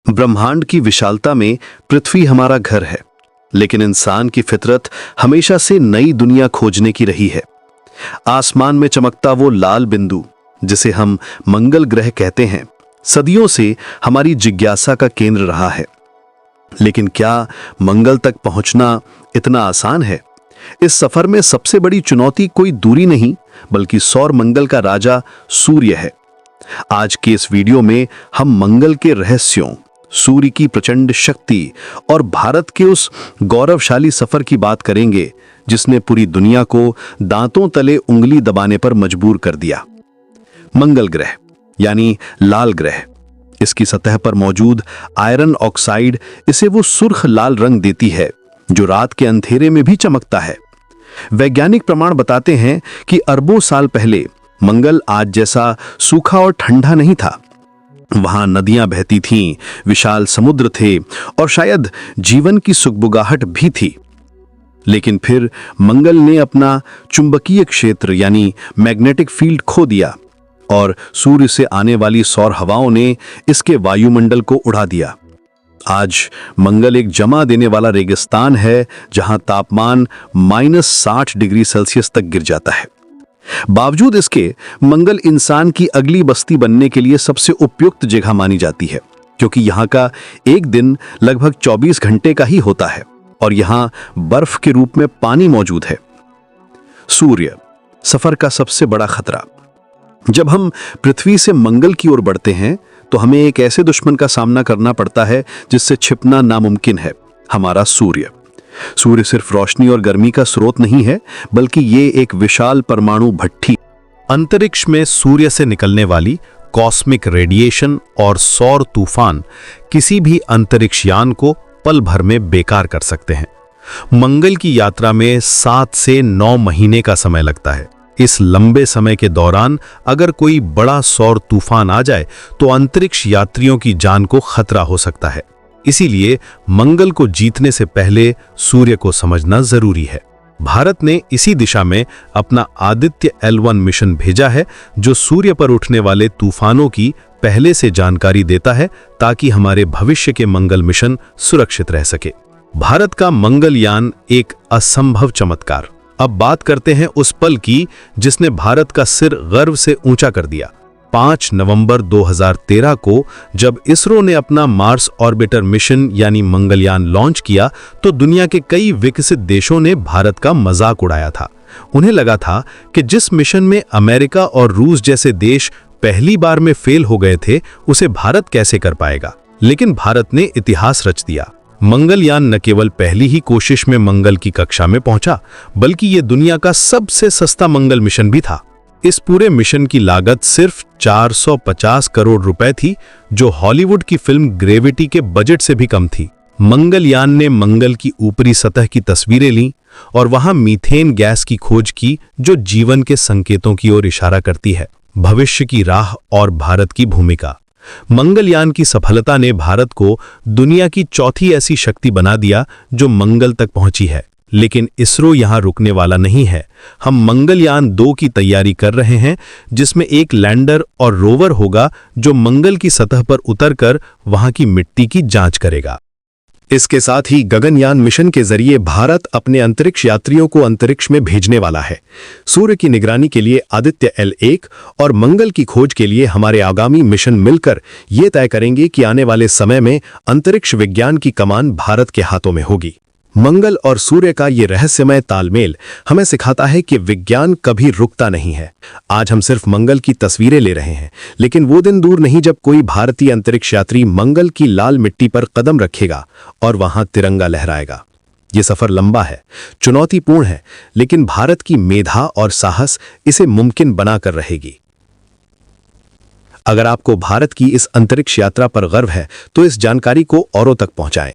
ब्रह्मांड की विशालता में पृथ्वी हमारा घर है, लेकिन इंसान की फितरत हमेशा से नई दुनिया खोजने की रही है। आसमान में चमकता वो लाल बिंदु, जिसे हम मंगल ग्रह कहते हैं, सदियों से हमारी जिज्ञासा का केंद्र रहा है। लेकिन क्या मंगल तक पहुंचना इतना आसान है? इस सफर में सबसे बड़ी चुनौती कोई दूरी नहीं, बल्कि सौर मंगल का राजा सूर्य है। आज के इस वीडियो में हम मंगल के रहस्यों, सूर्य की प्रचंड शक्ति और भारत के उस गौरवशाली सफर की बात करेंगे जिसने पूरी दुनिया को दांतों तले उंगली दबाने पर मजबूर कर दिया। मंगल ग्रह यानी लाल ग्रह, इसकी सतह पर मौजूद आयरन ऑक्साइड इसे वो सुर्ख लाल रंग देती है जो रात के अंधेरे में भी चमकता है। वैज्ञानिक प्रमाण बताते हैं कि अरबों साल पहले मंगल आज जैसा सूखा और ठंडा नहीं था। वहां नदियां बहती थीं, विशाल समुद्र थे और शायद जीवन की सुगबुगाहट भी थी। लेकिन फिर मंगल ने अपना चुंबकीय क्षेत्र यानी मैग्नेटिक फील्ड खो दिया और सूर्य से आने वाली सौर हवाओं ने इसके वायुमंडल को उड़ा दिया। आज मंगल एक जमा देने वाला रेगिस्तान है जहां तापमान -60 डिग्री सेल्सियस तक गिर जाता है। बावजूद इसके मंगल इंसान की अगली बस्ती बनने के लिए सबसे उपयुक्त जगह मानी जाती है, क्योंकि यहाँ का एक दिन लगभग 24 घंटे का ही होता है और यहाँ बर्फ के रूप में पानी मौजूद है। सूर्य, सफर का सबसे बड़ा खतरा। जब हम पृथ्वी से मंगल की ओर बढ़ते हैं तो हमें एक ऐसे दुश्मन का सामना करना पड़ता है जिससे छिपना नामुमकिन है, हमारा सूर्य। सूर्य सिर्फ रोशनी और गर्मी का स्रोत नहीं है, बल्कि ये एक विशाल परमाणु भट्ठी। अंतरिक्ष में सूर्य से निकलने वाली कॉस्मिक रेडिएशन और सौर तूफान किसी भी अंतरिक्ष यान को पल भर में बेकार कर सकते हैं। मंगल की यात्रा में 7 से 9 महीने का समय लगता है। इस लंबे समय के दौरान अगर कोई बड़ा सौर तूफान आ जाए तो अंतरिक्ष यात्रियों की जान को खतरा हो सकता है। इसीलिए मंगल को जीतने से पहले सूर्य को समझना जरूरी है। भारत ने इसी दिशा में अपना आदित्य L1 मिशन भेजा है, जो सूर्य पर उठने वाले तूफानों की पहले से जानकारी देता है ताकि हमारे भविष्य के मंगल मिशन सुरक्षित रह सके। भारत का मंगलयान एक असंभव चमत्कार। अब बात करते हैं उस पल की जिसने भारत का सिर गर्व से ऊंचा कर दिया। 5 नवंबर 2013 को जब इसरो ने अपना मार्स ऑर्बिटर मिशन यानी मंगलयान लॉन्च किया तो दुनिया के कई विकसित देशों ने भारत का मजाक उड़ाया था। उन्हें लगा था कि जिस मिशन में अमेरिका और रूस जैसे देश पहली बार में फेल हो गए थे, उसे भारत कैसे कर पाएगा। लेकिन भारत ने इतिहास रच दिया। मंगलयान न केवल पहली ही कोशिश में मंगल की कक्षा में पहुंचा, बल्कि यह दुनिया का सबसे सस्ता मंगल मिशन भी था। इस पूरे मिशन की लागत सिर्फ 450 करोड़ रुपए थी, जो हॉलीवुड की फिल्म ग्रेविटी के बजट से भी कम थी। मंगलयान ने मंगल की ऊपरी सतह की तस्वीरें लीं और वहां मीथेन गैस की खोज की, जो जीवन के संकेतों की ओर इशारा करती है। भविष्य की राह और भारत की भूमिका। मंगलयान की सफलता ने भारत को दुनिया की चौथी ऐसी शक्ति बना दिया जो मंगल तक पहुंची है। लेकिन इसरो यहां रुकने वाला नहीं है। हम मंगलयान 2 की तैयारी कर रहे हैं, जिसमें एक लैंडर और रोवर होगा जो मंगल की सतह पर उतरकर वहां की मिट्टी की जांच करेगा। इसके साथ ही गगनयान मिशन के जरिए भारत अपने अंतरिक्ष यात्रियों को अंतरिक्ष में भेजने वाला है। सूर्य की निगरानी के लिए आदित्य L1 और मंगल की खोज के लिए हमारे आगामी मिशन मिलकर ये तय करेंगे कि आने वाले समय में अंतरिक्ष विज्ञान की कमान भारत के हाथों में होगी। मंगल और सूर्य का ये रहस्यमय तालमेल हमें सिखाता है कि विज्ञान कभी रुकता नहीं है। आज हम सिर्फ मंगल की तस्वीरें ले रहे हैं, लेकिन वो दिन दूर नहीं जब कोई भारतीय अंतरिक्ष यात्री मंगल की लाल मिट्टी पर कदम रखेगा और वहां तिरंगा लहराएगा। ये सफर लंबा है, चुनौतीपूर्ण है, लेकिन भारत की मेधा और साहस इसे मुमकिन बनाकर रहेगी। अगर आपको भारत की इस अंतरिक्ष यात्रा पर गर्व है तो इस जानकारी को औरों तक पहुंचाएं।